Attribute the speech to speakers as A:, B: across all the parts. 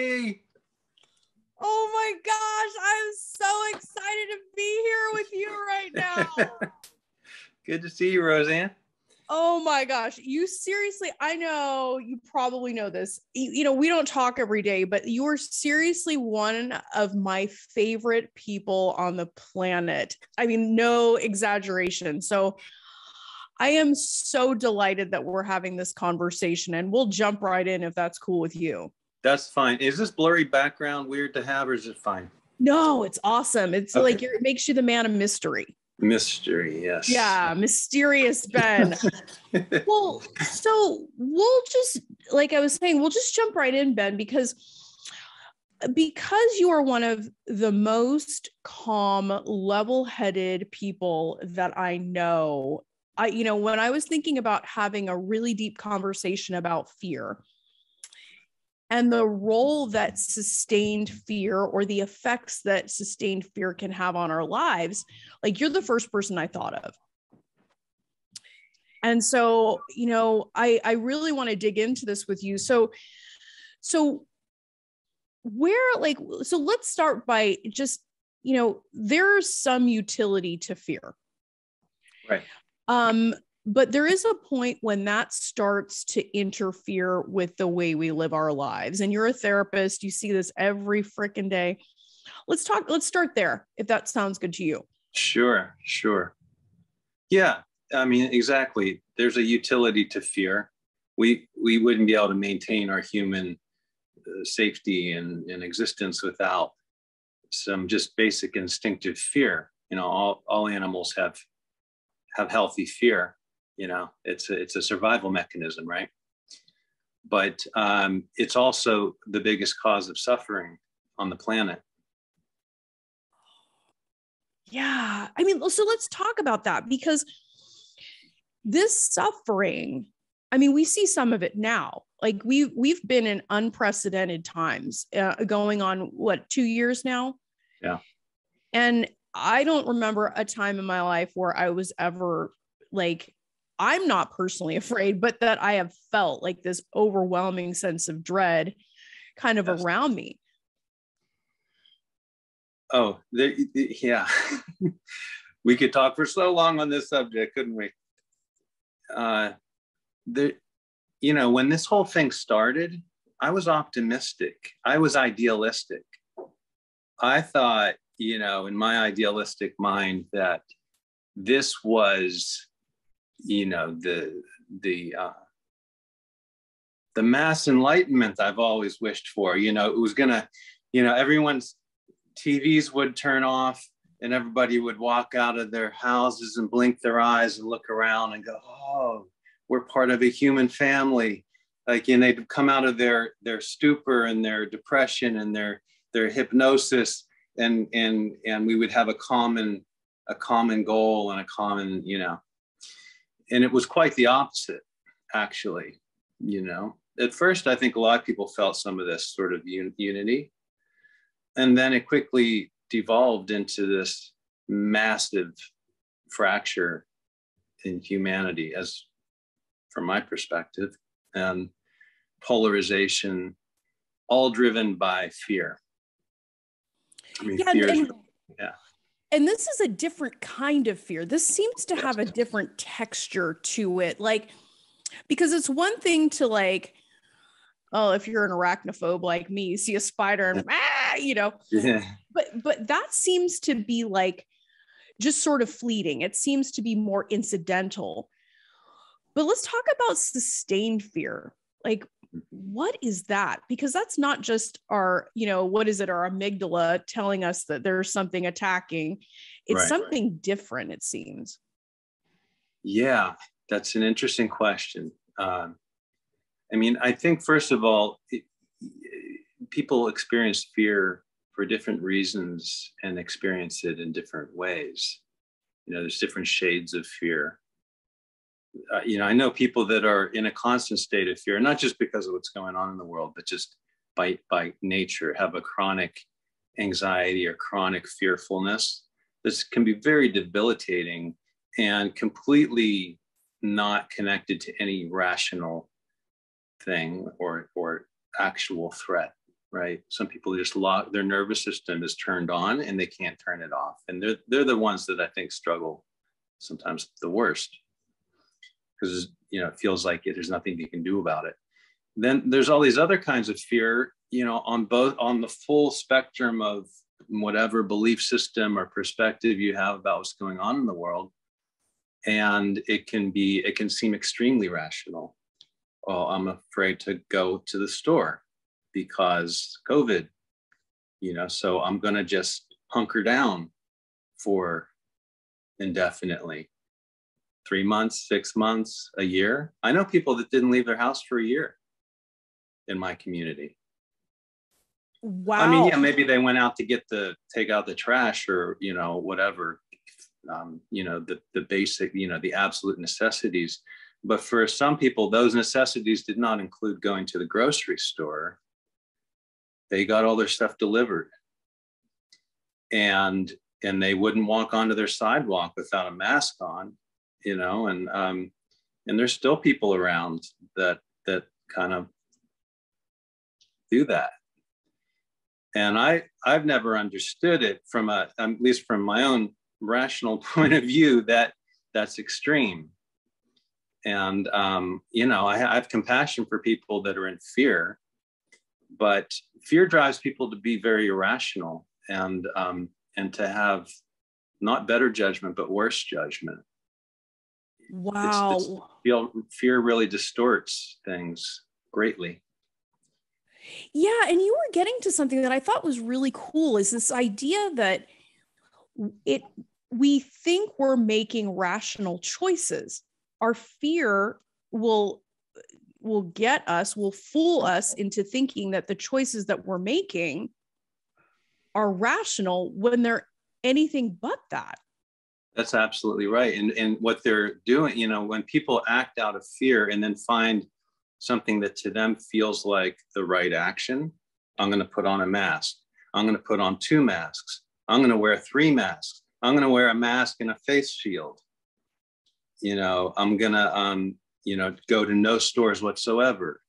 A: Lori.
B: Oh my gosh, I'm so excited to be here with you right now.
A: Good to see you, Roseanne.
B: Oh my gosh, you seriously, I know you probably know this. You know, we don't talk every day, but you are seriously one of my favorite people on the planet. I mean, no exaggeration. So I am so delighted that we're having this conversation, and we'll jump right in if that's cool with you.
A: That's fine. Is this blurry background weird to have, or is it fine?
B: No, it's awesome. It's
A: Okay.
B: like it makes you the man of mystery.
A: Mystery, yes.
B: Yeah, mysterious Ben. Well, so we'll just, like I was saying, we'll just jump right in, Ben, because you are one of the most calm, level-headed people that I know. When I was thinking about having a really deep conversation about fear and the role that sustained fear or the effects that sustained fear can have on our lives, like you're the first person I thought of. And so, I really want to dig into this with you. So let's start by just, there's some utility to fear.
A: Right.
B: But there is a point when that starts to interfere with the way we live our lives. And you're a therapist, you see this every freaking day. Let's start there, if that sounds good to you.
A: Sure. Yeah, I mean, exactly. There's a utility to fear. We wouldn't be able to maintain our human safety and existence without some just basic instinctive fear. All animals have healthy fear. It's a survival mechanism, right? But it's also the biggest cause of suffering on the planet.
B: Yeah. I mean, so let's talk about that, because this suffering, I mean, we see some of it now. Like we've been in unprecedented times, going on 2 years now.
A: Yeah.
B: And I don't remember a time in my life where I was ever like, I'm not personally afraid, but that I have felt like this overwhelming sense of dread kind of around me.
A: Oh, yeah. We could talk for so long on this subject, couldn't we? When this whole thing started, I was optimistic. I was idealistic. I thought, in my idealistic mind, that this was, the mass enlightenment I've always wished for. It was gonna, everyone's TVs would turn off and everybody would walk out of their houses and blink their eyes and look around and go, oh, we're part of a human family. Like, and they'd come out of their stupor and their depression and their hypnosis, and we would have a common goal and a common, and it was quite the opposite, actually. At first, I think a lot of people felt some of this sort of unity, and then it quickly devolved into this massive fracture in humanity, as from my perspective, and polarization, all driven by fear. I mean,
B: and this is a different kind of fear. This seems to have a different texture to it. Like, because it's one thing to like, oh, if you're an arachnophobe like me, you see a spider and
A: Yeah.
B: But that seems to be like just sort of fleeting. It seems to be more incidental. But let's talk about sustained fear. Like, what is that? Because that's not just our, what is it? Our amygdala telling us that there's something attacking. It's something different, it seems.
A: Yeah, that's an interesting question. I think, first of all, people experience fear for different reasons and experience it in different ways. There's different shades of fear. I know people that are in a constant state of fear, not just because of what's going on in the world, but just by nature, have a chronic anxiety or chronic fearfulness. This can be very debilitating and completely not connected to any rational thing or actual threat, right? Some people just lock, their nervous system is turned on and they can't turn it off. And they're the ones that I think struggle sometimes the worst, because, you know, it feels like there's nothing you can do about it. Then there's all these other kinds of fear, you know, on the full spectrum of whatever belief system or perspective you have about what's going on in the world. And it can seem extremely rational. Oh, I'm afraid to go to the store because COVID, you know, so I'm going to just hunker down for indefinitely. 3 months, 6 months, a year. I know people that didn't leave their house for a year in my community.
B: Wow.
A: I mean, yeah, maybe they went out to take out the trash or, you know, whatever, you know, the basic, you know, the absolute necessities. But for some people, those necessities did not include going to the grocery store. They got all their stuff delivered. And they wouldn't walk onto their sidewalk without a mask on, you know, and there's still people around that kind of do that. And I've never understood it from at least from my own rational point of view, that's extreme. And, you know, I have compassion for people that are in fear, but fear drives people to be very irrational and to have not better judgment, but worse judgment.
B: Wow.
A: Fear really distorts things greatly.
B: Yeah. And you were getting to something that I thought was really cool, is this idea that we think we're making rational choices. Our fear will fool us into thinking that the choices that we're making are rational when they're anything but that.
A: That's absolutely right. And what they're doing, you know, when people act out of fear and then find something that to them feels like the right action, I'm going to put on a mask. I'm going to put on 2 masks. I'm going to wear 3 masks. I'm going to wear a mask and a face shield. You know, I'm going to, you know, go to no stores whatsoever.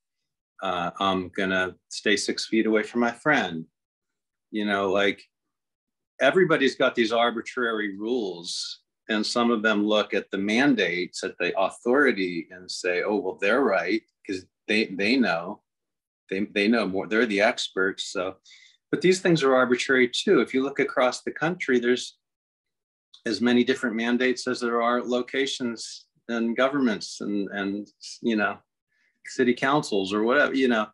A: I'm going to stay 6 feet away from my friend. You know, like, everybody's got these arbitrary rules, and some of them look at the mandates, at the authority, and say, oh, well, they're right, because they know more. They're the experts. So, but these things are arbitrary too. If you look across the country, there's as many different mandates as there are locations and governments and you know, city councils or whatever. You know,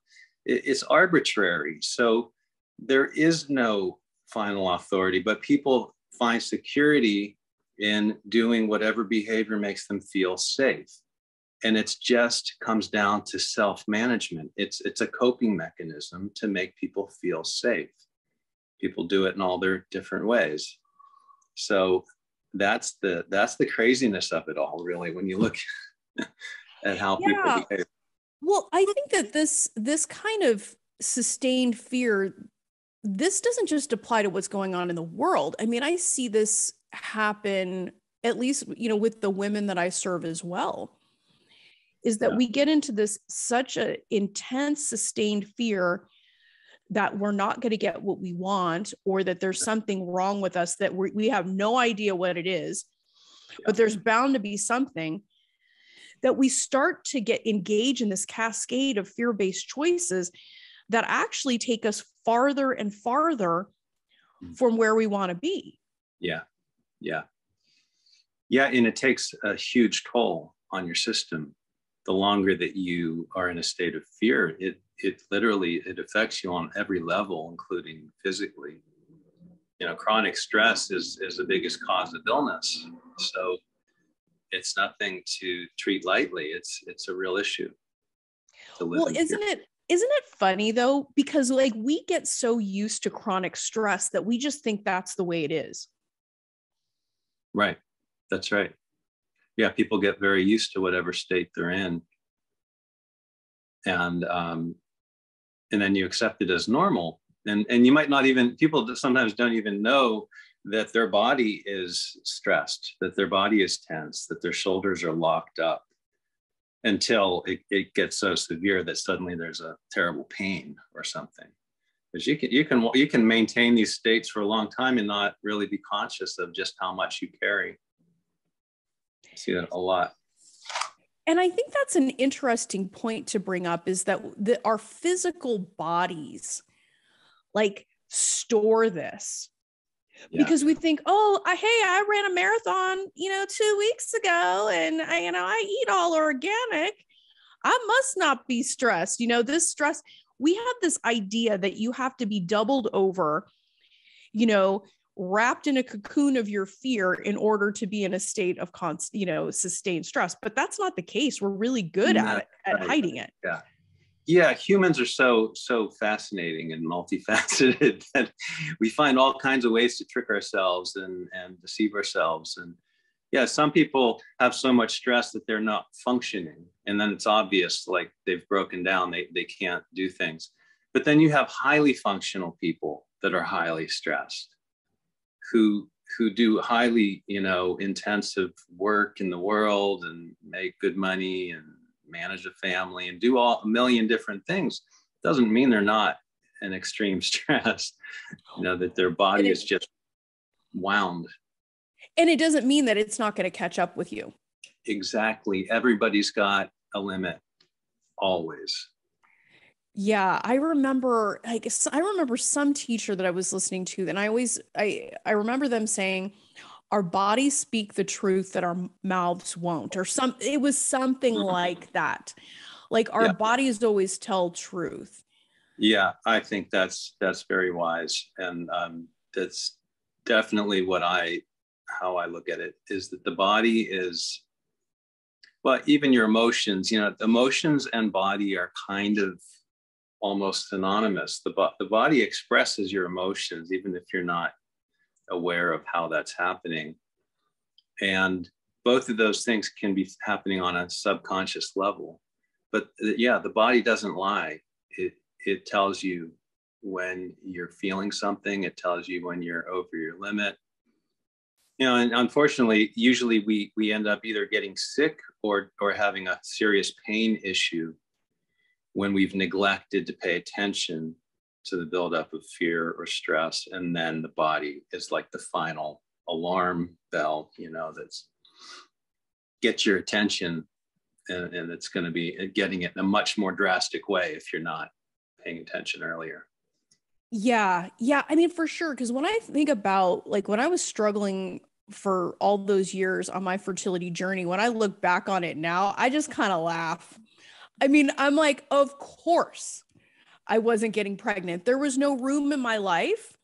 A: it's arbitrary. So there is no final authority, but people find security in doing whatever behavior makes them feel safe. And it's just comes down to self-management. It's a coping mechanism to make people feel safe. People do it in all their different ways. So that's the craziness of it all, really, when you look at how people behave.
B: Well, I think that this kind of sustained fear, this doesn't just apply to what's going on in the world. I mean, I see this happen, at least, you know, with the women that I serve as well, is that we get into this such an intense, sustained fear that we're not going to get what we want, or that there's something wrong with us that we have no idea what it is, but there's bound to be something, that we start to get engaged in this cascade of fear-based choices that actually take us farther and farther from where we want to be. Yeah.
A: And it takes a huge toll on your system. The longer that you are in a state of fear, it literally affects you on every level, including physically. You know, chronic stress is the biggest cause of illness. So it's nothing to treat lightly. It's a real issue to live in fear.
B: Isn't it funny though? Because like, we get so used to chronic stress that we just think that's the way it is.
A: Right. That's right. Yeah. People get very used to whatever state they're in. And then you accept it as normal. And you might not even, people sometimes don't even know that their body is stressed, that their body is tense, that their shoulders are locked up, until it gets so severe that suddenly there's a terrible pain or something. Because you can maintain these states for a long time and not really be conscious of just how much you carry. I see that a lot.
B: And I think that's an interesting point to bring up, is that our physical bodies like store this. Yeah. Because we think, oh, hey, I ran a marathon, 2 weeks ago, and I eat all organic. I must not be stressed. This stress, we have this idea that you have to be doubled over, wrapped in a cocoon of your fear in order to be in a state of sustained stress. But that's not the case. We're really good at hiding it.
A: Yeah. Yeah, humans are so fascinating and multifaceted that we find all kinds of ways to trick ourselves and deceive ourselves. And yeah, some people have so much stress that they're not functioning. And then it's obvious, like they've broken down, they can't do things. But then you have highly functional people that are highly stressed, who do highly, intensive work in the world and make good money and manage a family and do a million different things. Doesn't mean they're not in extreme stress, that their body is just wound.
B: And it doesn't mean that it's not going to catch up with you. Exactly.
A: Everybody's got a limit, always.
B: Yeah, I remember some teacher that I was listening to, and I remember them saying, our bodies speak the truth that our mouths won't, or it was something like that. Like our bodies always tell truth.
A: Yeah, I think that's very wise. And that's definitely how I look at it, is that the body is, well, even your emotions, emotions and body are kind of almost synonymous. The body expresses your emotions, even if you're not aware of how that's happening. And both of those things can be happening on a subconscious level. But yeah, the body doesn't lie. It tells you when you're feeling something. It tells you when you're over your limit. And unfortunately, usually we end up either getting sick or having a serious pain issue when we've neglected to pay attention to the buildup of fear or stress. And then the body is like the final alarm bell, that's get your attention, and it's going to be getting it in a much more drastic way if you're not paying attention earlier.
B: Yeah. I mean, for sure. Because when I think about like when I was struggling for all those years on my fertility journey, when I look back on it now, I just kind of laugh. I mean, I'm like, of course I wasn't getting pregnant. There was no room in my life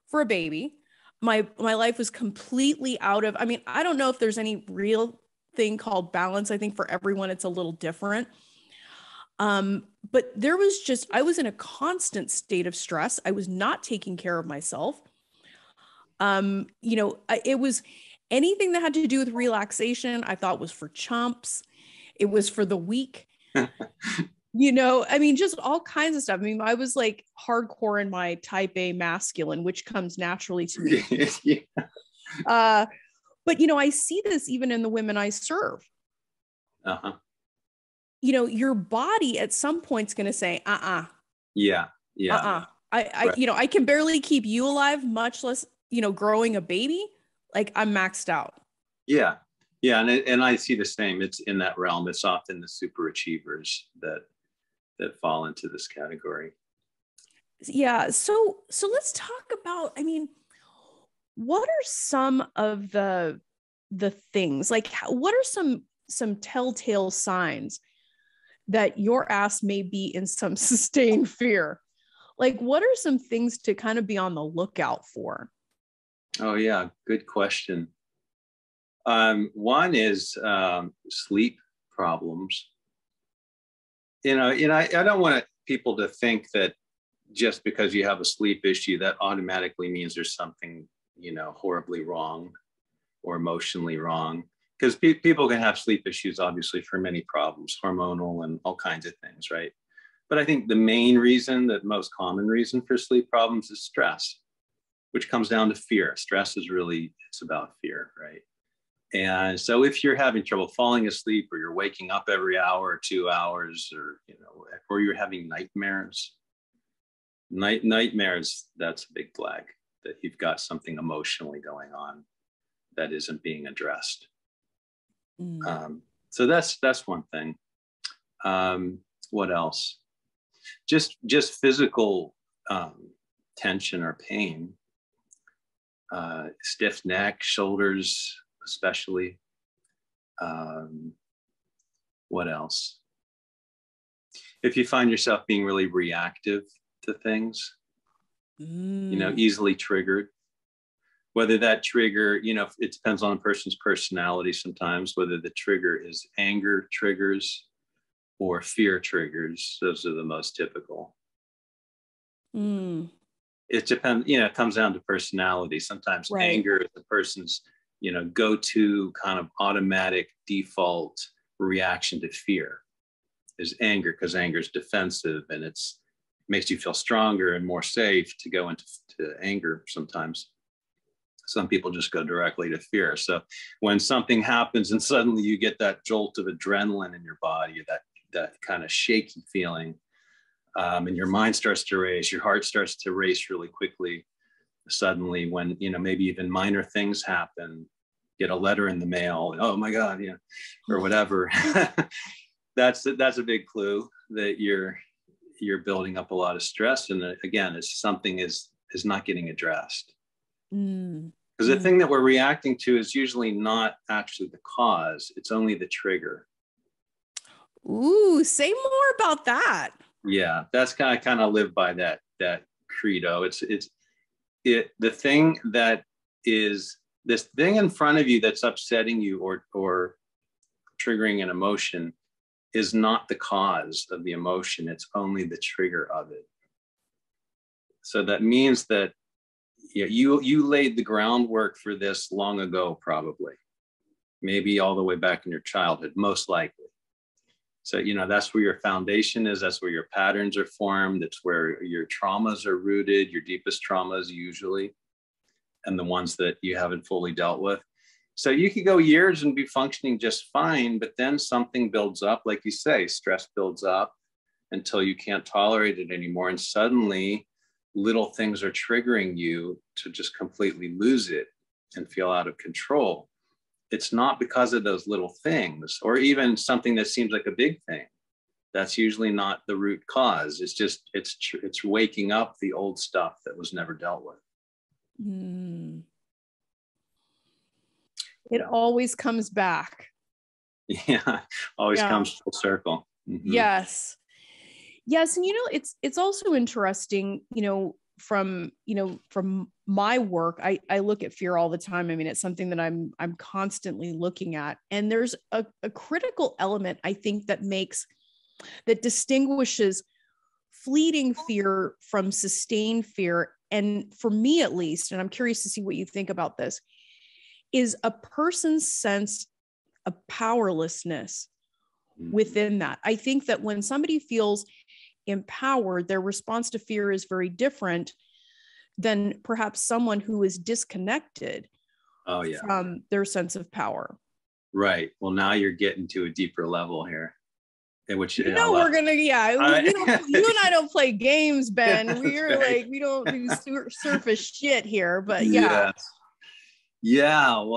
B: for a baby. My life was completely out of, I mean, I don't know if there's any real thing called balance. I think for everyone, it's a little different. But there was just, I was in a constant state of stress. I was not taking care of myself. It was anything that had to do with relaxation, I thought was for chumps. It was for the weak. I mean, just all kinds of stuff. I mean, I was like hardcore in my type A masculine, which comes naturally to me. Yeah. But, I see this even in the women I serve.
A: Uh-huh.
B: Your body at some point is going to say,
A: Yeah.
B: Right. I can barely keep you alive, much less, growing a baby. Like I'm maxed out.
A: Yeah. Yeah. And I see the same. It's in that realm. It's often the super achievers that fall into this category.
B: Yeah. So let's talk about, I mean, what are some of the things, like what are some telltale signs that your ass may be in some sustained fear? Like, what are some things to kind of be on the lookout for?
A: Oh yeah. Good question. One is sleep problems. I don't want people to think that just because you have a sleep issue, that automatically means there's something, horribly wrong or emotionally wrong. Because people can have sleep issues, obviously, for many problems, hormonal and all kinds of things, right? But I think the main reason, the most common reason for sleep problems is stress, which comes down to fear. Stress is really, it's about fear, right? And so if you're having trouble falling asleep, or you're waking up every hour or 2 hours, or, or you're having nightmares, Nightmares, that's a big flag that you've got something emotionally going on that isn't being addressed. So that's one thing. What else? Just physical tension or pain, stiff neck, shoulders, especially. What else? If you find yourself being really reactive to things, easily triggered, whether that trigger, it depends on a person's personality sometimes, whether the trigger is anger triggers or fear triggers. Those are the most typical. It depends, it comes down to personality. Sometimes anger is the person's, go-to kind of automatic default reaction to fear is anger, because anger is defensive and makes you feel stronger and more safe to go into anger sometimes. Some people just go directly to fear. So when something happens and suddenly you get that jolt of adrenaline in your body, that kind of shaky feeling, and your mind starts to race, your heart starts to race really quickly. Suddenly when, maybe even minor things happen, get a letter in the mail, oh my God, or whatever. That's a big clue that you're building up a lot of stress. And again, it's something is not getting addressed. Because the thing that we're reacting to is usually not actually the cause. It's only the trigger.
B: Ooh, say more about that.
A: Yeah, that's kind of live by that credo. The thing that is this thing in front of you that's upsetting you or triggering an emotion is not the cause of the emotion. It's only the trigger of it. So that means that you laid the groundwork for this long ago, probably, maybe all the way back in your childhood, most likely. So, that's where your foundation is. That's where your patterns are formed. It's where your traumas are rooted, your deepest traumas usually, and the ones that you haven't fully dealt with. So you could go years and be functioning just fine, but then something builds up, like you say, stress builds up until you can't tolerate it anymore. And suddenly little things are triggering you to just completely lose it and feel out of control. It's not because of those little things or even something that seems like a big thing. That's usually not the root cause. It's just, it's waking up the old stuff that was never dealt with.
B: It always comes back.
A: Yeah, always comes full circle.
B: Yes. And it's also interesting, from my work, I look at fear all the time. I mean, it's something that I'm constantly looking at. And there's a critical element, I think, that distinguishes fleeting fear from sustained fear. And for me, at least, and I'm curious to see what you think about this, is a person's sense of powerlessness within that. I think that when somebody feels empowered, their response to fear is very different than perhaps someone who is disconnected from their sense of power.
A: Right. Well, now you're getting to a deeper level here. In which
B: we're gonna you and I don't play games, Ben. We don't do surface shit here, but
A: well,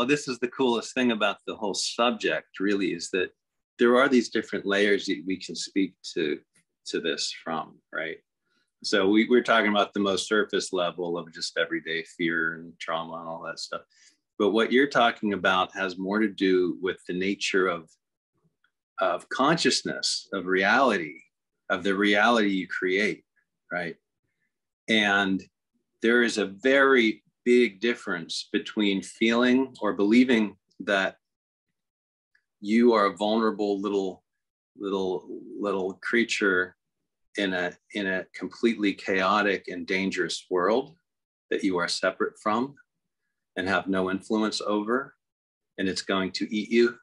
A: this is the coolest thing about the whole subject, really, is that there are these different layers that we can speak to this from, right? So we're talking about the most surface level of just everyday fear and trauma and all that stuff. But what you're talking about has more to do with the nature of consciousness, of reality, of the reality you create, right? And there is a very big difference between feeling or believing that you are a vulnerable little creature in a completely chaotic and dangerous world that you are separate from and have no influence over, and it's going to eat you.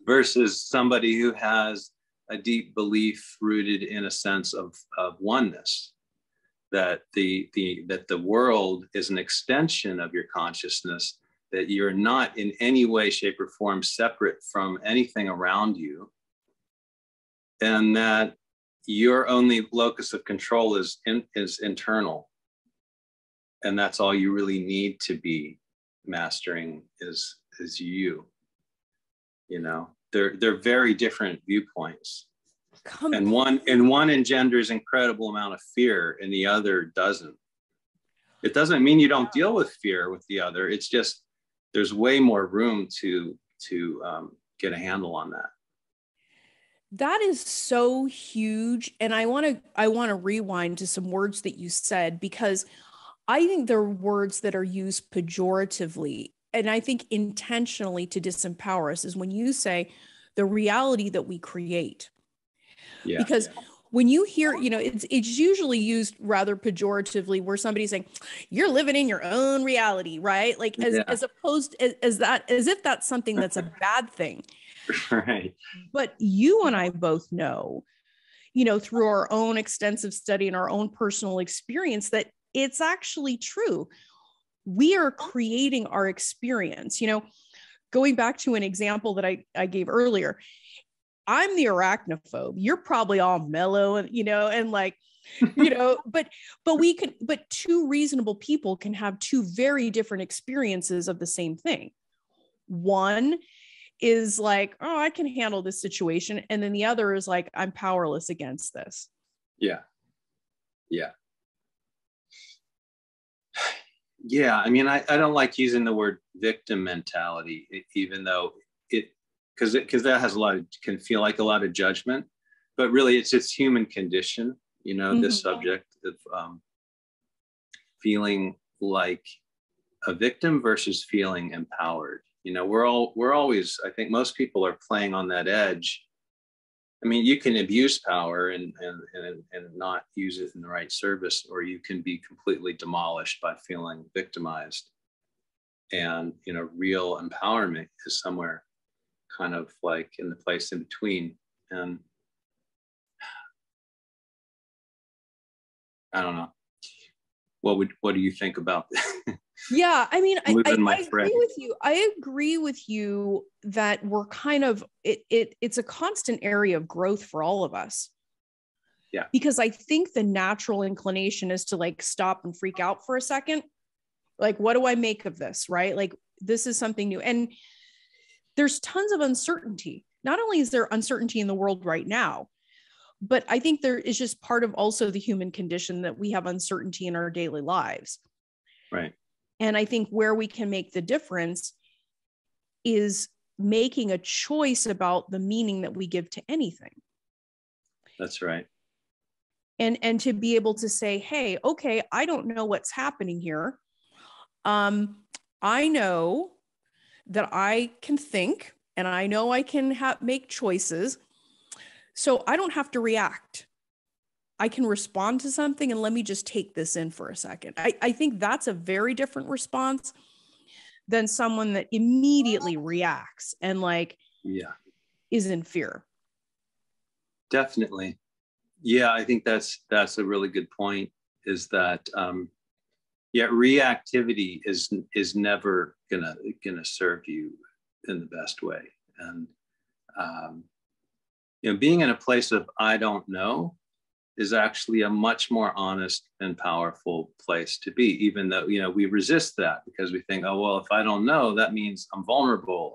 A: Versus somebody who has a deep belief rooted in a sense of oneness, that the world is an extension of your consciousness, that you're not in any way, shape, or form separate from anything around you, and that your only locus of control is internal. And that's all you really need to be mastering is you. You know, they're very different viewpoints. And one engenders incredible amount of fear and the other doesn't. It doesn't mean you don't deal with fear with the other. It's just there's way more room to get a handle on that.
B: That is so huge. And I want to rewind to some words that you said, because I think there are words that are used pejoratively, and I think intentionally to disempower us, is when you say the reality that we create. Yeah. Because when you hear, you know, it's usually used rather pejoratively, where somebody's saying, you're living in your own reality, right? Like as opposed as if that's something that's a bad thing.
A: Right.
B: But you and I both know, you know, through our own extensive study and our own personal experience, that it's actually true. We are creating our experience. You know, going back to an example that I gave earlier, I'm the arachnophobe. You're probably all mellow and, you know, and like, you know, but two reasonable people can have two very different experiences of the same thing. One is like, oh, I can handle this situation. And then the other is like, I'm powerless against this.
A: Yeah. Yeah. Yeah. I mean, I don't like using the word victim mentality, even though because that has can feel like a lot of judgment, but really it's human condition, you know, mm-hmm. This subject of feeling like a victim versus feeling empowered. You know, we're always, I think most people are playing on that edge. I mean, you can abuse power and not use it in the right service, or you can be completely demolished by feeling victimized. And, you know, real empowerment is somewhere kind of like in the place in between. And I don't know. What do you think about that?
B: Yeah, I mean, I agree with you. I agree with you that we're kind of, it's a constant area of growth for all of us.
A: Yeah.
B: Because I think the natural inclination is to like stop and freak out for a second. Like, what do I make of this? Right? Like, this is something new. And there's tons of uncertainty. Not only is there uncertainty in the world right now, but I think there is just part of also the human condition that we have uncertainty in our daily lives.
A: Right.
B: And I think where we can make the difference is making a choice about the meaning that we give to anything.
A: That's right.
B: And to be able to say, hey, okay, I don't know what's happening here. I know that I can think, and I know I can make choices. So I don't have to react. I can respond to something, and let me just take this in for a second. I think that's a very different response than someone that immediately reacts and like, is in fear.
A: Definitely. Yeah, I think that's a really good point, is that reactivity is never gonna serve you in the best way. And you know, being in a place of I don't know is actually a much more honest and powerful place to be, even though, you know, we resist that because we think, oh, well, if I don't know, that means I'm vulnerable.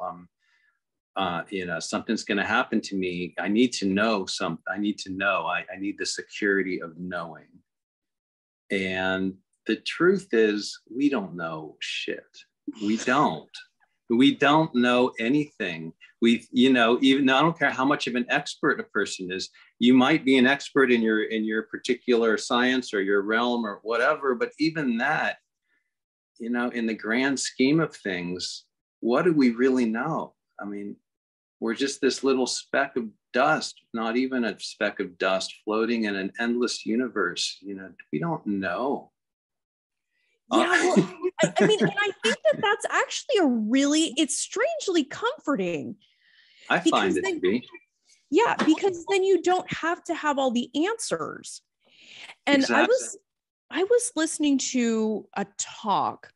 A: You know, something's going to happen to me. I need to know something. I need to know. I need the security of knowing. And the truth is, we don't know shit. We don't know anything. You know, even I don't care how much of an expert a person is. You might be an expert in your particular science or your realm or whatever, but even that, you know, in the grand scheme of things, what do we really know? I mean, we're just this little speck of dust, not even a speck of dust floating in an endless universe. You know, we don't know.
B: Yeah, well, I mean, and I think that that's actually it's strangely comforting.
A: I find it to be.
B: Yeah, because then you don't have to have all the answers. And exactly. I was listening to a talk,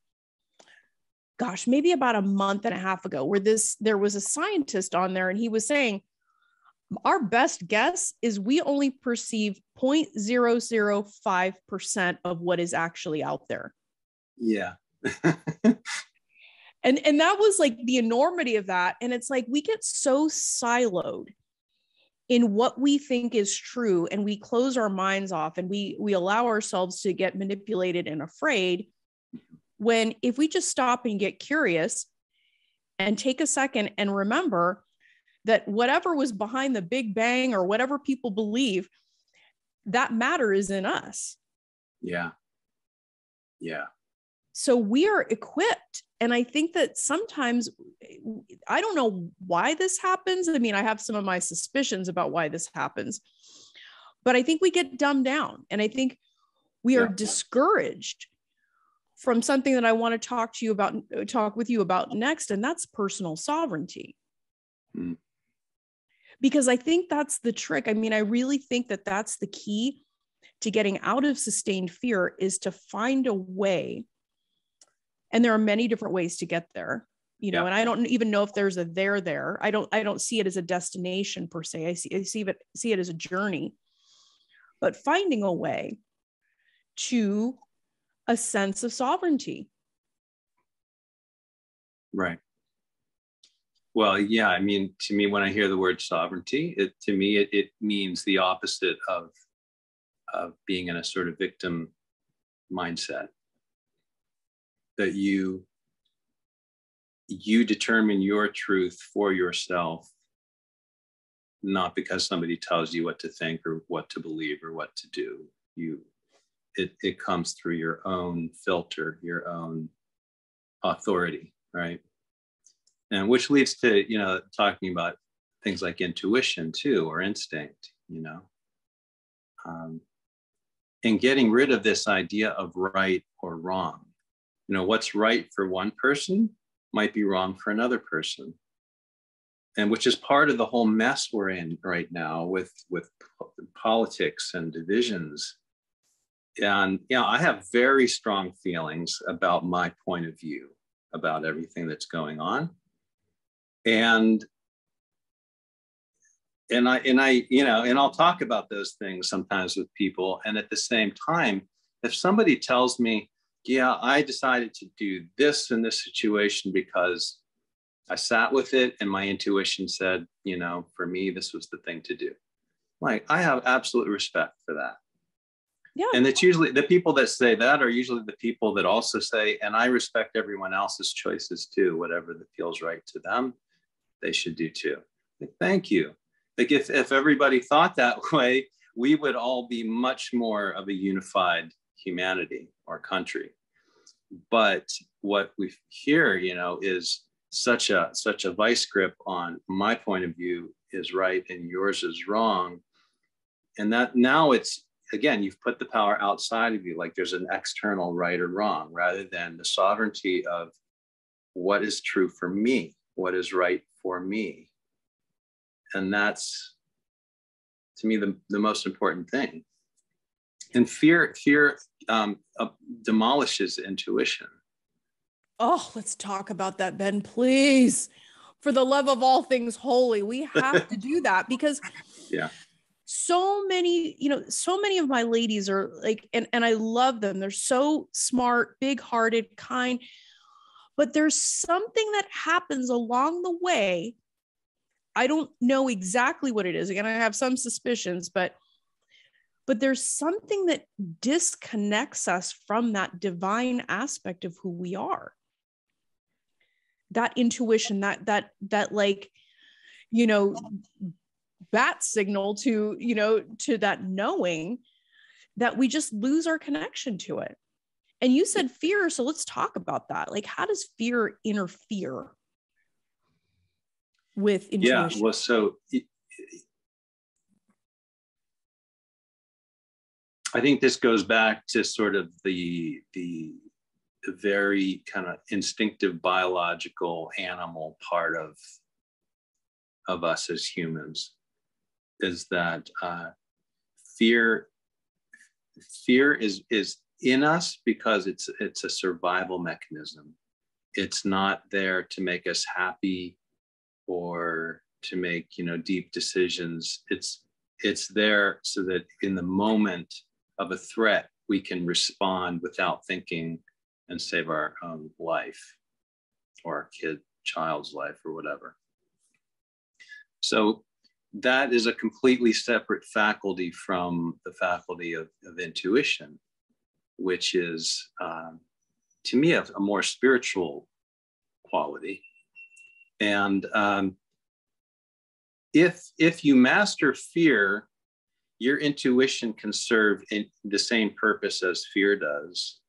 B: gosh, maybe about a month and a half ago, where there was a scientist on there, and he was saying, Our best guess is we only perceive 0.005% of what is actually out there.
A: Yeah.
B: And that was like the enormity of that. And it's like, we get so siloed in what we think is true, and we close our minds off, and we allow ourselves to get manipulated and afraid, when if we just stop and get curious and take a second and remember that whatever was behind the Big Bang or whatever people believe, that matter is in us.
A: Yeah. Yeah.
B: So we are equipped. And I think that sometimes, I don't know why this happens. I mean, I have some of my suspicions about why this happens, but I think we get dumbed down. And I think we are discouraged from something that I want to talk with you about next. And that's personal sovereignty.
A: Mm.
B: Because I think that's the trick. I mean, I really think that that's the key to getting out of sustained fear, is to find a way. And there are many different ways to get there, and I don't even know if there's a there. I don't see it as a destination per se. I see it as a journey, but finding a way to a sense of sovereignty.
A: Right. Well, yeah. I mean, to me, when I hear the word sovereignty, it means the opposite of being in a sort of victim mindset. That you determine your truth for yourself, not because somebody tells you what to think or what to believe or what to do. It comes through your own filter, your own authority, right? And which leads to, talking about things like intuition too, or instinct, and getting rid of this idea of right or wrong. What's right for one person might be wrong for another person. And which is part of the whole mess we're in right now with politics and divisions. And, I have very strong feelings about my point of view about everything that's going on. And I'll talk about those things sometimes with people. And at the same time, if somebody tells me, yeah, I decided to do this in this situation because I sat with it and my intuition said, for me, this was the thing to do. Like, I have absolute respect for that.
B: Yeah.
A: And it's usually the people that say that are usually the people that also say, and I respect everyone else's choices too, whatever that feels right to them, they should do too. Like, thank you. Like, if everybody thought that way, we would all be much more of a unified humanity or country. But what we hear, is such a vice grip on my point of view is right and yours is wrong. And that now it's, again, you've put the power outside of you, like there's an external right or wrong, rather than the sovereignty of what is true for me, what is right for me. And that's, to me, the most important thing. And fear demolishes intuition.
B: Oh, let's talk about that, Ben, please. For the love of all things holy, we have to do that, because so many of my ladies are like, and I love them. They're so smart, big-hearted, kind, but there's something that happens along the way. I don't know exactly what it is. Again, I have some suspicions, but there's something that disconnects us from that divine aspect of who we are. That intuition, that like, bat signal to, to that knowing, that we just lose our connection to it. And you said fear. So let's talk about that. Like, how does fear interfere with intuition?
A: Yeah, well, so I think this goes back to sort of the very kind of instinctive biological animal part of us as humans, is that fear is in us because it's a survival mechanism. It's not there to make us happy or to make, deep decisions. It's there so that in the moment of a threat, we can respond without thinking and save our own life or our child's life or whatever. So that is a completely separate faculty from the faculty of intuition, which is, to me, a more spiritual quality. And if you master fear, your intuition can serve in the same purpose as fear does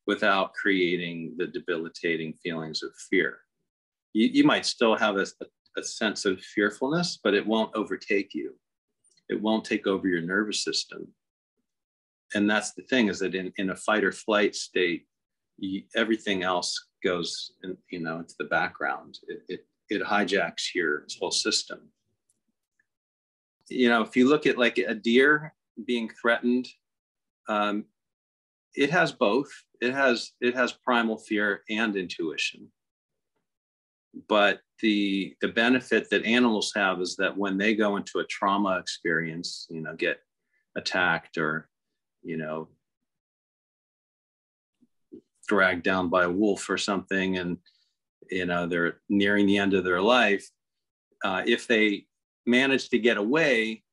A: without creating the debilitating feelings of fear. You might still have a sense of fearfulness, but it won't overtake you. It won't take over your nervous system. And that's the thing, is that in a fight or flight state, everything else goes into the background. It hijacks your whole system. If you look at like a deer being threatened, it has both. It has primal fear and intuition. But the benefit that animals have is that when they go into a trauma experience, get attacked or, dragged down by a wolf or something, and, they're nearing the end of their life, if they manage to get away,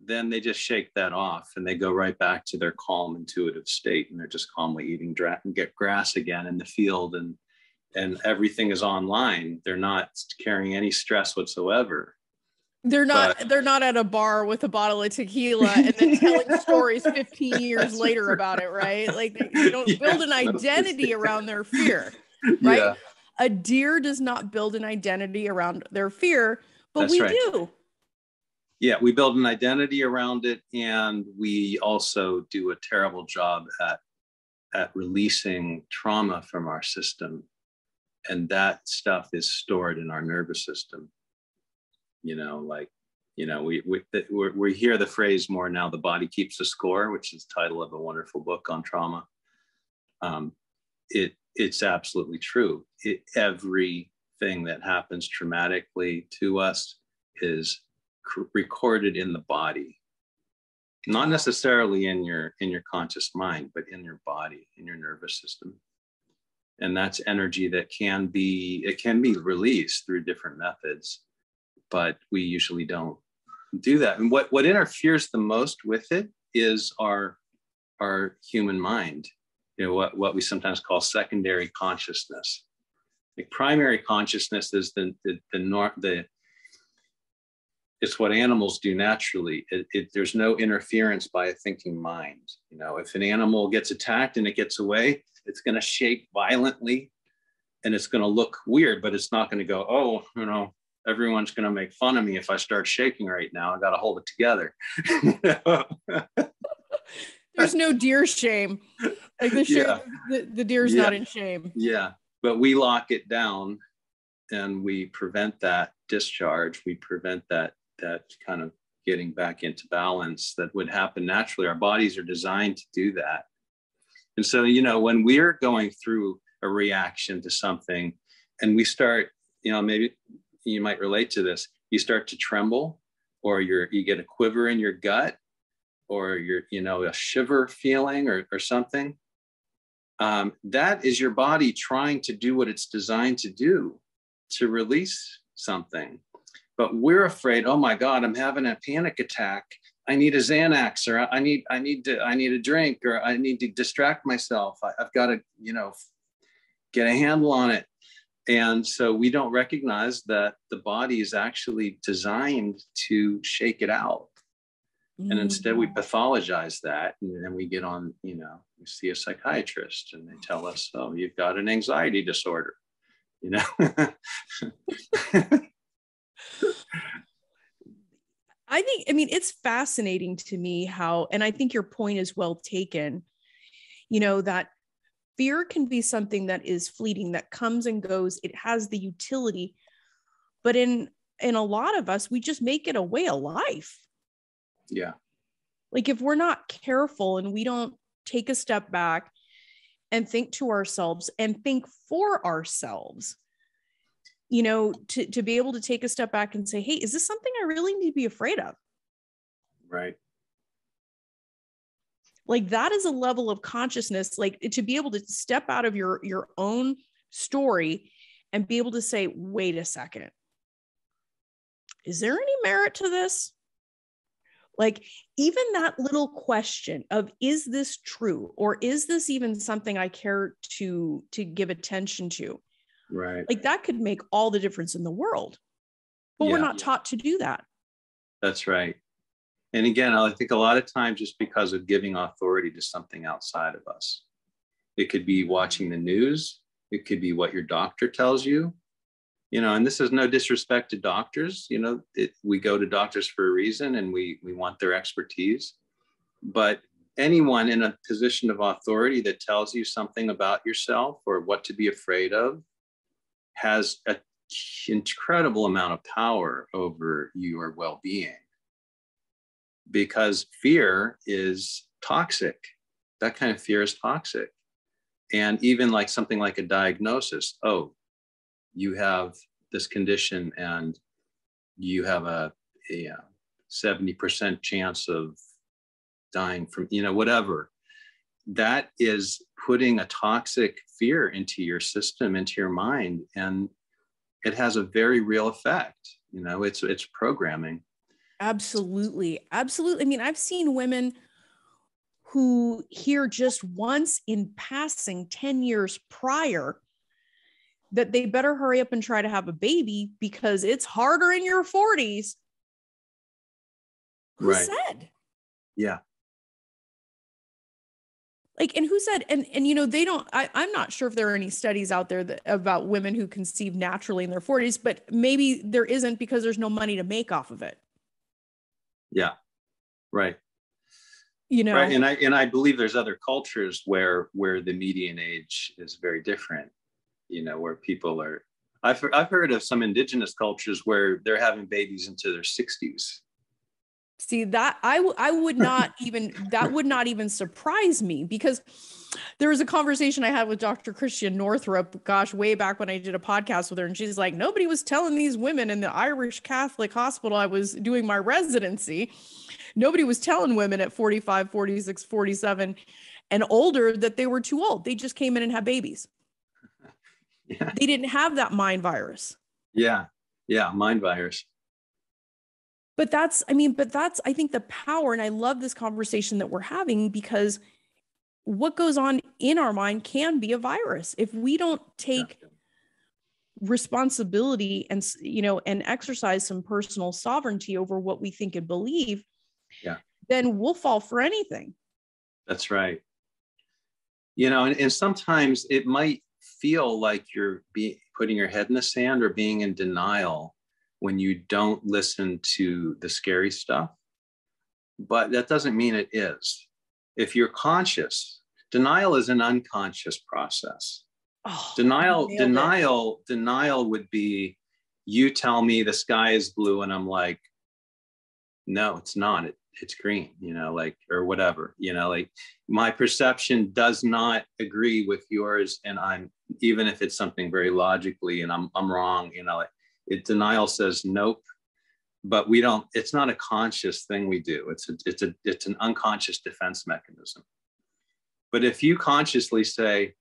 A: then they just shake that off and they go right back to their calm, intuitive state. And they're just calmly eating get grass again in the field, and everything is online. They're not carrying any stress whatsoever.
B: They're not at a bar with a bottle of tequila and then telling stories 15 years later about it, right? Like they don't build an identity around their fear, right? Yeah. A deer does not build an identity around their fear, but we do.
A: Yeah, we build an identity around it, and we also do a terrible job at releasing trauma from our system. And that stuff is stored in our nervous system. We hear the phrase more now, the body keeps a score, which is the title of a wonderful book on trauma. It's absolutely true. Everything that happens traumatically to us is recorded in the body, not necessarily in your conscious mind, but in your body, in your nervous system. And that's energy that can be released through different methods, but we usually don't do that. And what interferes the most with it is our human mind, what we sometimes call secondary consciousness. Like primary consciousness is it's what animals do naturally. There's no interference by a thinking mind. If an animal gets attacked and it gets away, it's going to shake violently and it's going to look weird, but it's not going to go, oh, everyone's going to make fun of me if I start shaking right now. I got to hold it together.
B: There's no deer shame. Like the deer's not in shame.
A: Yeah. But we lock it down and we prevent that discharge. We prevent that kind of getting back into balance that would happen naturally. Our bodies are designed to do that. And so, when we're going through a reaction to something and we start, maybe you might relate to this, you start to tremble, or you get a quiver in your gut, or a shiver feeling or something. That is your body trying to do what it's designed to do, to release something. But we're afraid, oh my God, I'm having a panic attack. I need a Xanax, or I need a drink, or I need to distract myself. I've got to, get a handle on it. And so we don't recognize that the body is actually designed to shake it out. Mm-hmm. And instead we pathologize that. And then we get on, we see a psychiatrist and they tell us, oh, you've got an anxiety disorder,
B: it's fascinating to me how, and I think your point is well taken, that fear can be something that is fleeting, that comes and goes. It has the utility, but in a lot of us, we just make it a way of life.
A: Yeah.
B: Like if we're not careful and we don't take a step back and think to ourselves and think for ourselves, to be able to take a step back and say, hey, is this something I really need to be afraid of?
A: Right.
B: Like that is a level of consciousness, like to be able to step out of your own story and be able to say, wait a second, is there any merit to this? Like even that little question of, is this true? Or is this even something I care to give attention to?
A: Right.
B: Like that could make all the difference in the world, but we're not taught to do that.
A: That's right. And again, I think a lot of times just because of giving authority to something outside of us. It could be watching the news. It could be what your doctor tells you, and this is no disrespect to doctors. We go to doctors for a reason and we want their expertise. But anyone in a position of authority that tells you something about yourself or what to be afraid of has an incredible amount of power over your well-being. Because fear is toxic. That kind of fear is toxic. And even like something like a diagnosis, oh, you have this condition and you have a 70% chance of dying from, whatever. That is putting a toxic fear into your system, into your mind. And it has a very real effect. It's programming.
B: Absolutely. Absolutely. I mean, I've seen women who hear just once in passing 10 years prior that they better hurry up and try to have a baby because it's harder in your 40s. Who said?
A: Yeah.
B: Like, and who said, and they don't, I'm not sure if there are any studies out there about women who conceive naturally in their 40s, but maybe there isn't because there's no money to make off of it.
A: Yeah. Right.
B: Right.
A: And I believe there's other cultures where the median age is very different, where people are, I've heard of some indigenous cultures where they're having babies into their 60s.
B: See that I would not even, that would not even surprise me, because there was a conversation I had with Dr. Christian Northrup, gosh, way back when I did a podcast with her. And she's like, nobody was telling these women in the Irish Catholic hospital I was doing my residency. Nobody was telling women at 45, 46, 47 and older that they were too old. They just came in and had babies. Yeah. They didn't have that mind virus.
A: Yeah. Yeah. Mind virus.
B: But that's, I think the power, and I love this conversation that we're having, because what goes on in our mind can be a virus. If we don't take responsibility and, and exercise some personal sovereignty over what we think and believe, then we'll fall for anything.
A: That's right. And sometimes it might feel like you're putting your head in the sand or being in denial when you don't listen to the scary stuff. But that doesn't mean it is. If you're conscious, denial is an unconscious process. Oh, denial would be, you tell me the sky is blue and I'm like, no, it's not. It's green, or whatever, like my perception does not agree with yours. And even if it's something very logically and I'm wrong, denial says nope, but we don't, it's not a conscious thing we do. It's an unconscious defense mechanism. But if you consciously say,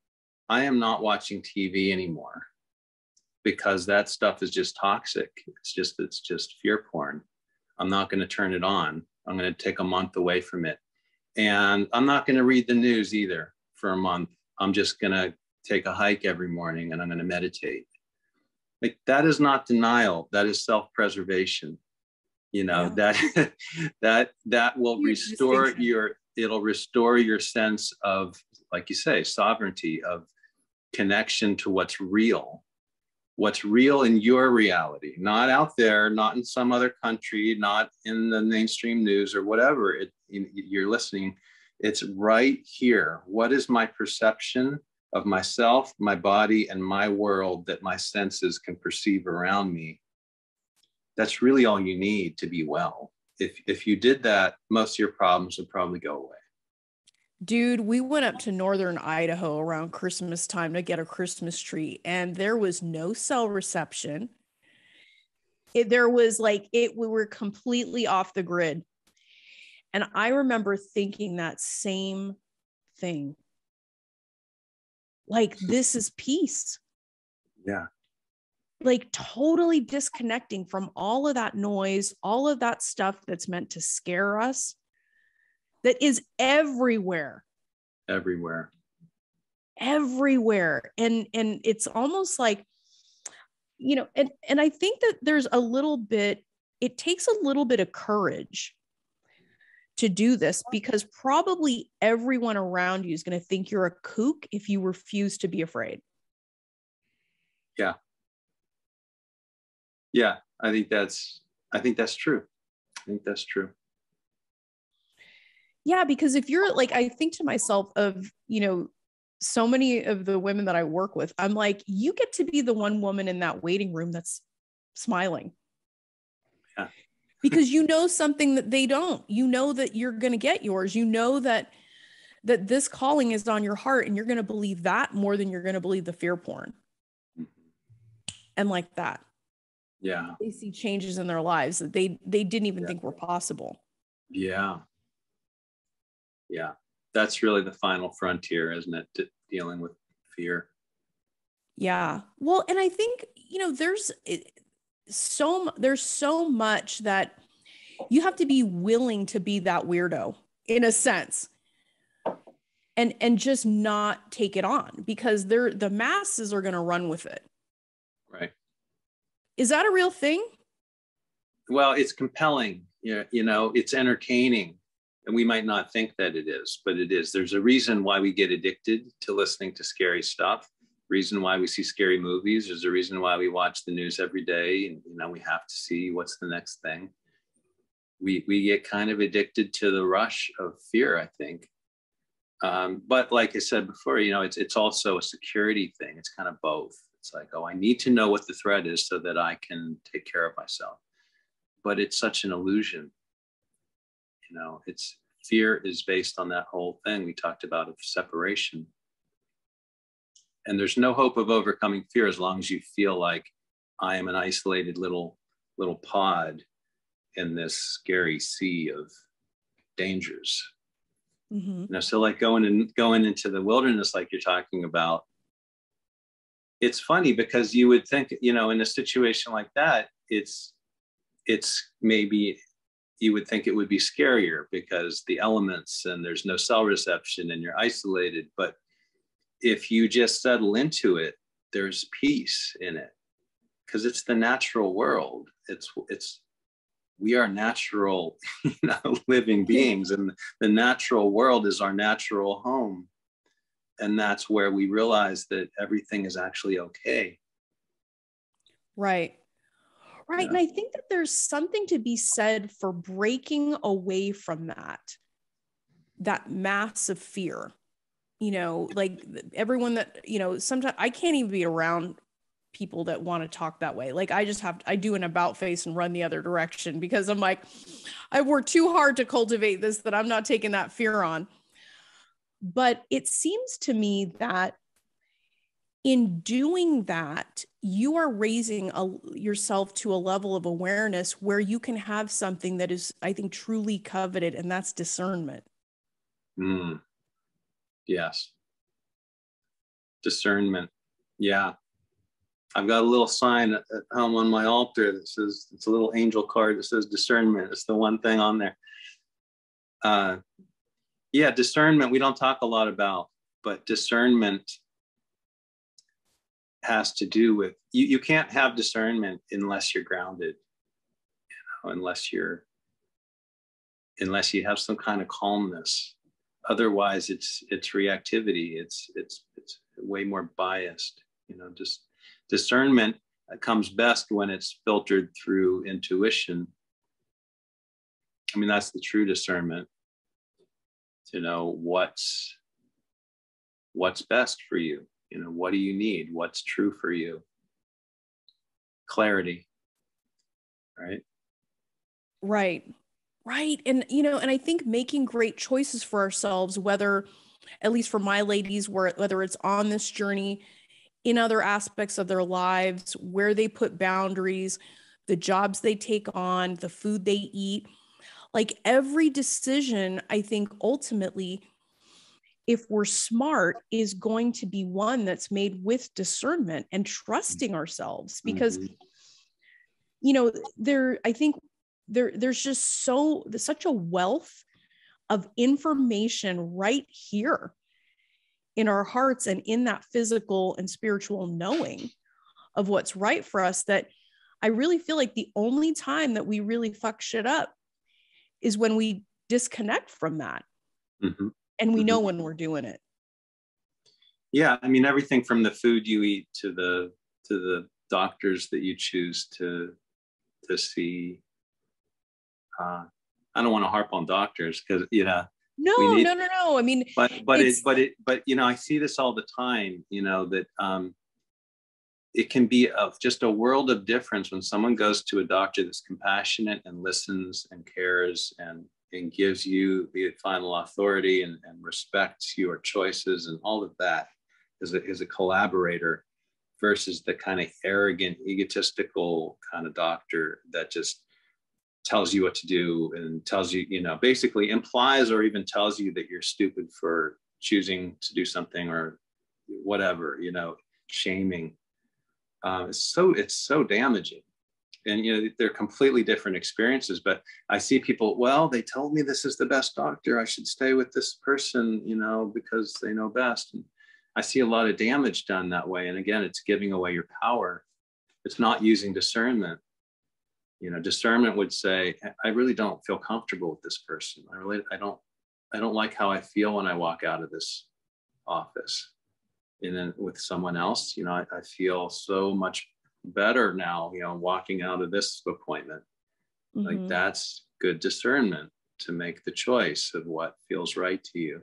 A: I am not watching TV anymore because that stuff is just toxic. It's just fear porn. I'm not going to turn it on. I'm going to take a month away from it. And I'm not going to read the news either for a month. I'm just going to take a hike every morning and I'm going to meditate. Like, that is not denial. That is self-preservation. That will restore it'll restore your sense of, like you say, sovereignty, of connection to what's real in your reality, not out there, not in some other country, not in the mainstream news or whatever you're listening. It's right here. What is my perception of myself, my body, and my world that my senses can perceive around me? That's really all you need to be well. If you did that, most of your problems would probably go away.
B: Dude, we went up to northern Idaho around Christmas time to get a Christmas tree, and there was no cell reception. There was like we were completely off the grid. And I remember thinking that same thing. Like, this is peace.
A: Yeah.
B: Like, totally disconnecting from all of that noise, all of that stuff that's meant to scare us, that is everywhere.
A: Everywhere.
B: And it's almost like, you know, and I think that there's a little bit, it takes a little bit of courage to do this, because probably everyone around you is going to think you're a kook if you refuse to be afraid.
A: Yeah. Yeah. I think that's true. I think that's true.
B: Yeah. Because if you're like, I think to myself of, you know, so many of the women that I work with, I'm like, you get to be the one woman in that waiting room that's smiling.
A: Yeah.
B: Because you know something that they don't. You know that you're going to get yours. You know that this calling is on your heart, and you're going to believe that more than you're going to believe the fear porn. Mm-hmm. And like that.
A: Yeah.
B: They see changes in their lives that they didn't even think were possible.
A: Yeah. Yeah. That's really the final frontier, isn't it? Dealing with fear.
B: Yeah. Well, and I think, you know, there's so much that you have to be willing to be that weirdo in a sense, and just not take it on, because the masses are going to run with it.
A: Right.
B: Is that a real thing?
A: Well, it's compelling. You know, it's entertaining, and we might not think that it is, but it is. There's a reason why we get addicted to listening to scary stuff. Reason why we see scary movies. There's a reason why we watch the news every day, and you know, we have to see what's the next thing. We get kind of addicted to the rush of fear, I think. But like I said before, you know, it's also a security thing. It's kind of both. It's like, oh, I need to know what the threat is so that I can take care of myself. But it's such an illusion. You know, fear is based on that whole thing we talked about of separation. And there's no hope of overcoming fear as long as you feel like I am an isolated little pod in this scary sea of dangers. Mm-hmm. You know, so like going into the wilderness, like you're talking about, it's funny because you would think, you know, in a situation like that, it's maybe you would think it would be scarier because the elements and there's no cell reception and you're isolated. But if you just settle into it, there's peace in it because it's the natural world. We are natural, you know, living beings, and the natural world is our natural home. And that's where we realize that everything is actually okay.
B: Right. Right. Yeah. And I think that there's something to be said for breaking away from that massive fear. You know, like everyone that, you know, sometimes I can't even be around people that want to talk that way. Like I do an about face and run the other direction because I'm like, I've worked too hard to cultivate this that I'm not taking that fear on. But it seems to me that in doing that, you are raising yourself to a level of awareness where you can have something that is, I think, truly coveted, and that's discernment.
A: Yes. Discernment. Yeah. I've got a little sign at home on my altar that says, it's a little angel card that says discernment. It's the one thing on there. Yeah, discernment, we don't talk a lot about, but discernment has to do with, you can't have discernment unless you're grounded, you know, unless you have some kind of calmness. Otherwise it's reactivity. It's way more biased, you know. Just discernment comes best when it's filtered through intuition. I mean, that's the true discernment, to know what's best for you. You know, what do you need? What's true for you? Clarity, right?
B: Right. Right. And, and I think making great choices for ourselves, whether, at least for my ladies, whether it's on this journey, in other aspects of their lives, where they put boundaries, the jobs they take on, the food they eat, like every decision, I think ultimately, if we're smart, is going to be one that's made with discernment and trusting ourselves. Because, I think there's just such a wealth of information right here in our hearts and in that physical and spiritual knowing of what's right for us, that I really feel like the only time that we really fuck shit up is when we disconnect from that.
A: Mm-hmm.
B: And we know when we're doing it.
A: Yeah. I mean, everything from the food you eat to the doctors that you choose to see. I don't want to harp on doctors because,
B: No. I mean,
A: but I see this all the time, that it can be just a world of difference when someone goes to a doctor that's compassionate and listens and cares and gives you the final authority and respects your choices and all of that as a collaborator, versus the kind of arrogant, egotistical kind of doctor that just tells you what to do and tells you, basically implies or even tells you that you're stupid for choosing to do something or whatever, shaming. It's so damaging. And, they're completely different experiences, but I see people, well, they told me this is the best doctor, I should stay with this person, because they know best. And I see a lot of damage done that way. And again, it's giving away your power. It's not using discernment. Discernment would say, I really don't feel comfortable with this person. I don't like how I feel when I walk out of this office. And then with someone else, I feel so much better now, walking out of this appointment. Mm-hmm. Like that's good discernment to make the choice of what feels right to you.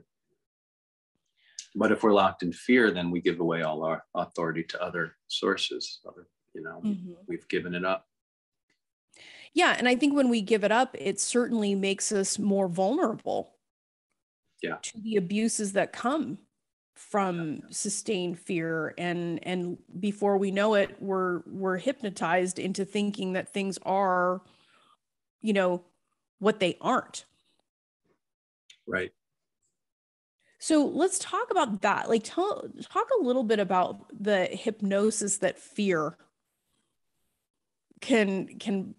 A: But if we're locked in fear, then we give away all our authority to other sources. We've given it up.
B: Yeah. And I think when we give it up, it certainly makes us more vulnerable to the abuses that come from sustained fear. And before we know it, we're hypnotized into thinking that things are, what they aren't.
A: Right.
B: So let's talk about that. Like talk a little bit about the hypnosis that fear can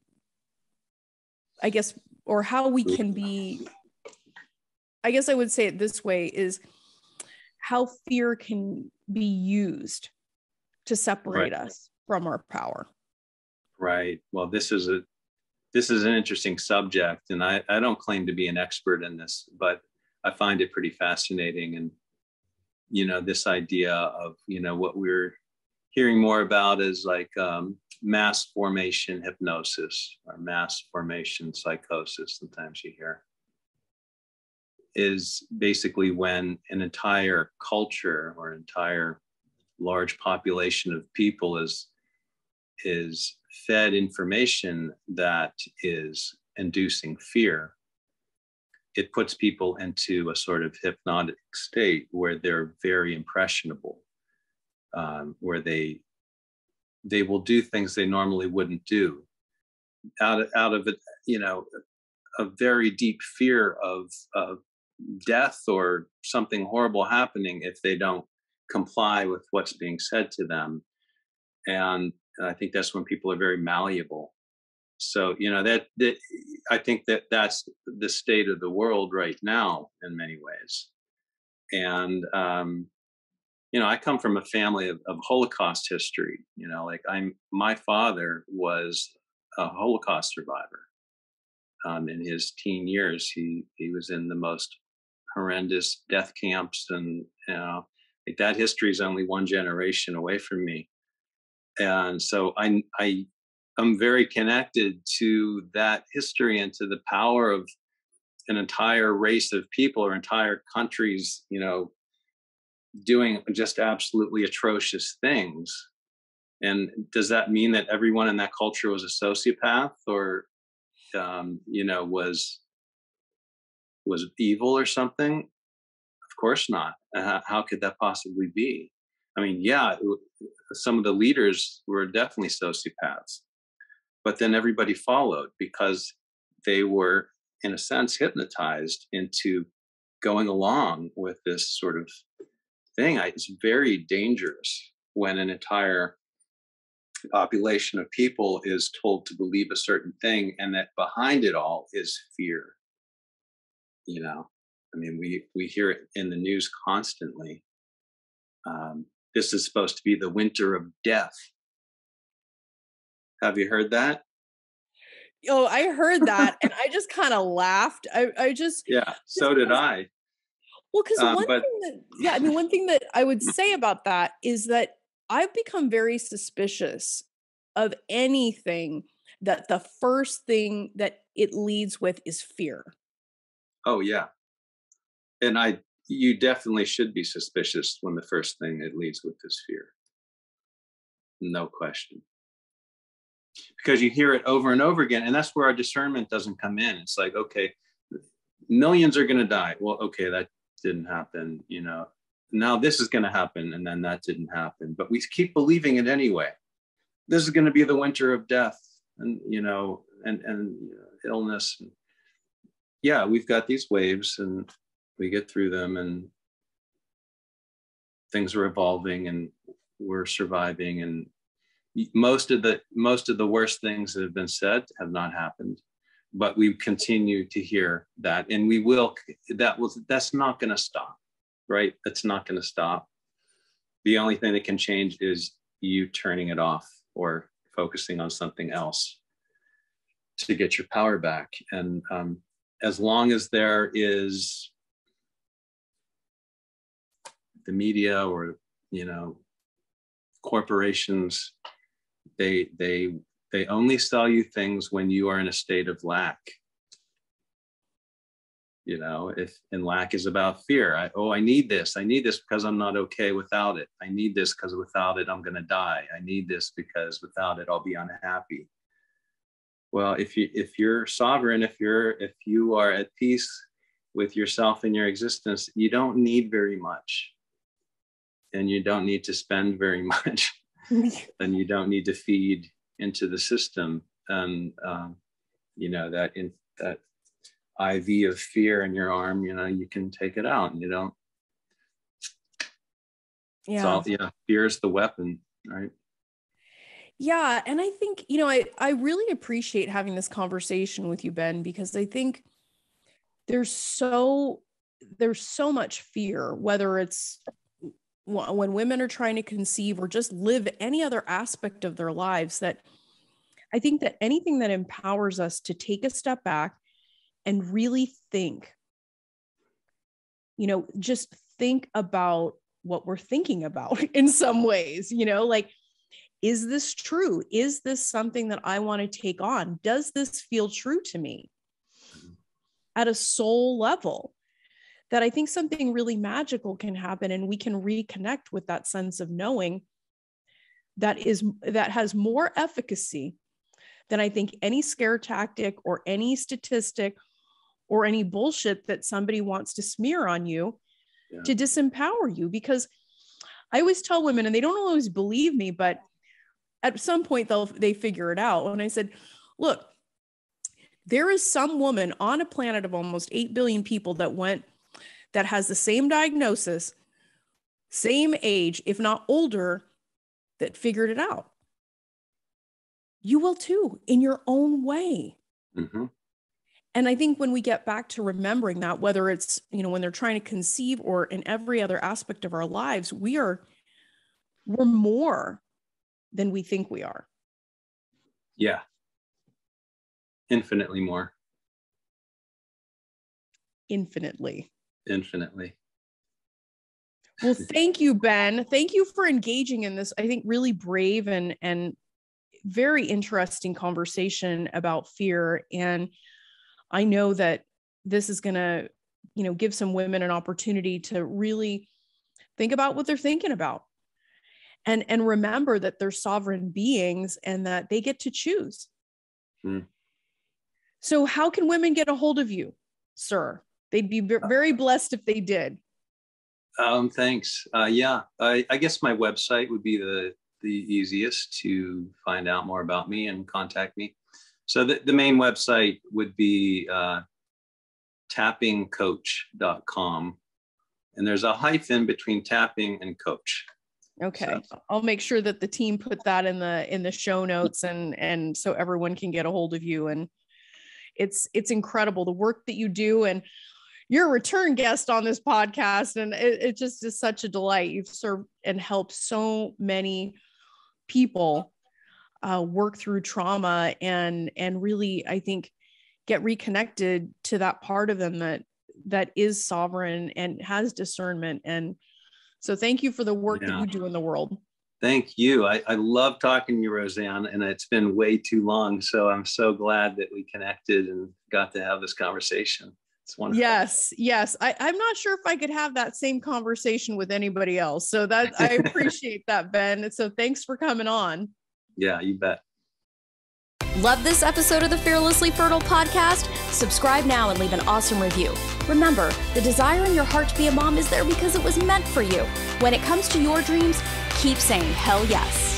B: I guess, or how we can be, I guess I would say it this way, is how fear can be used to separate us from our power.
A: Right. Well, this is an interesting subject, and I don't claim to be an expert in this, but I find it pretty fascinating. And, this idea of, what we're hearing more about is like mass formation hypnosis or mass formation psychosis, sometimes you hear, is basically when an entire culture or entire large population of people is fed information that is inducing fear. It puts people into a sort of hypnotic state where they're very impressionable, where they will do things they normally wouldn't do out of it, a very deep fear of death or something horrible happening if they don't comply with what's being said to them. And I think that's when people are very malleable. So, that I think that's the state of the world right now in many ways. And, I come from a family of Holocaust history, my father was a Holocaust survivor. In his teen years, he was in the most horrendous death camps, and that history is only one generation away from me. And so I'm very connected to that history and to the power of an entire race of people or entire countries, doing just absolutely atrocious things. And does that mean that everyone in that culture was a sociopath or, was was evil or something? Of course not. How could that possibly be? I mean, yeah, some of the leaders were definitely sociopaths, but then everybody followed because they were, in a sense, hypnotized into going along with this sort of thing. It's very dangerous when an entire population of people is told to believe a certain thing, and that behind it all is fear. You know, I mean, we hear it in the news constantly. This is supposed to be the winter of death. Have you heard that?
B: Oh, I heard that, and I just kind of laughed. I just
A: Yeah, so did I.
B: Well, because one thing that I would say about that is that I've become very suspicious of anything that the first thing that it leads with is fear.
A: Oh yeah, and you definitely should be suspicious when the first thing it leads with is fear. No question. Because you hear it over and over again, and that's where our discernment doesn't come in. It's like, okay, millions are going to die. Well, okay, that didn't happen. You know, now this is going to happen, and then that didn't happen. But we keep believing it anyway. This is going to be the winter of death, and you know, and illness. Yeah, we've got these waves, and we get through them, and things are evolving, and we're surviving, and most of the worst things that have been said have not happened, but we continue to hear that, and that's not going to stop, right? That's not going to stop. The only thing that can change is you turning it off or focusing on something else to get your power back. And as long as there is the media or, you know, corporations, they only sell you things when you are in a state of lack. You know, and lack is about fear. I need this because I'm not okay without it. I need this because without it I'm going to die. I need this because without it I'll be unhappy. Well, if you're sovereign, if you are at peace with yourself and your existence, you don't need very much, and you don't need to spend very much. And you don't need to feed into the system, and you know, that IV of fear in your arm, you know, you can take it out, and you don't. Yeah. So fear is the weapon, right?
B: Yeah, and I think, you know, I really appreciate having this conversation with you, Ben, because I think there's so much fear, whether it's when women are trying to conceive or just live any other aspect of their lives, that I think that anything that empowers us to take a step back and really think, you know, just think about what we're thinking about in some ways, you know, like, is this true? Is this something that I want to take on? Does this feel true to me at a soul level? That I think something really magical can happen, and we can reconnect with that sense of knowing that has more efficacy than I think any scare tactic or any statistic or any bullshit that somebody wants to smear on you to disempower you. Because I always tell women, and they don't always believe me, but at some point they figure it out. And I said, look, there is some woman on a planet of almost 8 billion people that has the same diagnosis, same age, if not older, that figured it out. You will too, in your own way. Mm-hmm. And I think when we get back to remembering that, whether it's, you know, when they're trying to conceive or in every other aspect of our lives, we're more than we think we are.
A: Yeah. Infinitely more.
B: Infinitely.
C: Well, thank you, Ben. Thank you for engaging in this, I think, really brave and very interesting conversation about fear. And I know that this is going to, you know, give some women an opportunity to really think about what they're thinking about and remember that they're sovereign beings and that they get to choose. So how can women get a hold of you, sir?
B: They'd be very blessed if they did.
A: Thanks. Yeah, I guess my website would be the easiest to find out more about me and contact me. So the main website would be tappingcoach.com. And there's a hyphen between tapping and coach.
B: Okay. So I'll make sure that the team put that in the show notes and so everyone can get a hold of you. And it's incredible the work that you do, and you're a return guest on this podcast. And it just is such a delight. You've served and helped so many people work through trauma and really, I think, get reconnected to that part of them that is sovereign and has discernment. And so thank you for the work that you do in the world.
A: Thank you. I love talking to you, Roseanne, and it's been way too long. So I'm so glad that we connected and got to have this conversation. It's wonderful.
B: Yes. I'm not sure if I could have that same conversation with anybody else. So that I appreciate that, Ben. So thanks for coming on.
A: Yeah, you bet.
D: Love this episode of the Fearlessly Fertile podcast? Subscribe now and leave an awesome review. Remember, the desire in your heart to be a mom is there because it was meant for you. When it comes to your dreams, keep saying hell yes.